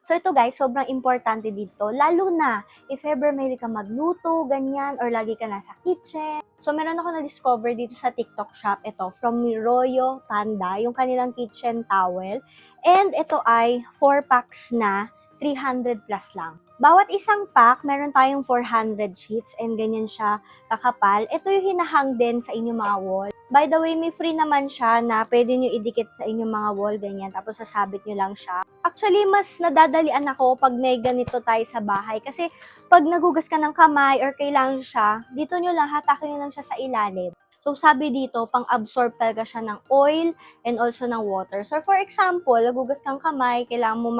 So ito guys, sobrang importante dito, lalo na if ever mahilig ka magluto, ganyan, or lagi ka nasa kitchen. So meron ako na-discover dito sa TikTok shop, ito, from Miroyo Panda, yung kanilang kitchen towel. And ito ay 4 packs na, 300 plus lang. Bawat isang pack, meron tayong 400 sheets and ganyan siya kakapal. Ito yung hinahang din sa inyong mga wall. By the way, may free naman siya na pwede nyo idikit sa inyong mga wall, ganyan, tapos sasabit nyo lang siya. Actually, mas nadadalian ako pag may ganito tayo sa bahay. Kasi pag nagugas ka ng kamay or kailangan siya, dito nyo lang, hatakin nyo lang siya sa ilalim. So, sabi dito, pang-absorb talaga siya ng oil and also ng water. So, for example, nagugas kang kamay, kailangan mo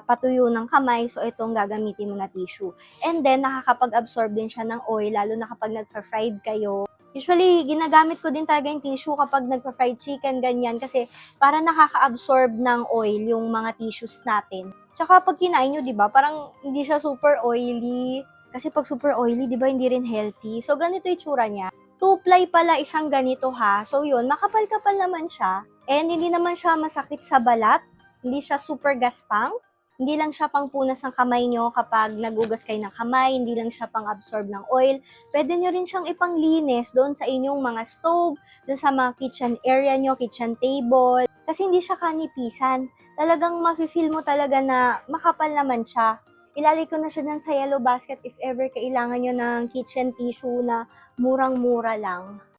patuyo ng kamay, so itong gagamitin mo na tissue. And then, nakakapag-absorb din siya ng oil, lalo na kapag nagpa-fried kayo. Usually, ginagamit ko din talaga yung tissue kapag nagpa-fried chicken, ganyan, kasi para nakaka-absorb ng oil yung mga tissues natin. Tsaka pag kinain nyo, di ba, parang hindi siya super oily. Kasi pag super oily, di ba, hindi rin healthy. So, ganito yung tsura niya. 2-ply pala isang ganito ha. So, yun, makapal-kapal naman siya. And hindi naman siya masakit sa balat. Hindi siya super gaspang. Hindi lang siya pang punas ng kamay nyo kapag nagugas kayo ng kamay, hindi lang siya pang absorb ng oil. Pwede nyo rin siyang ipanglinis doon sa inyong mga stove, doon sa mga kitchen area nyo, kitchen table. Kasi hindi siya kanipisan. Talagang mafe-feel mo talaga na makapal naman siya. Ilalagay ko na siya dyan sa yellow basket if ever kailangan nyo ng kitchen tissue na murang-mura lang.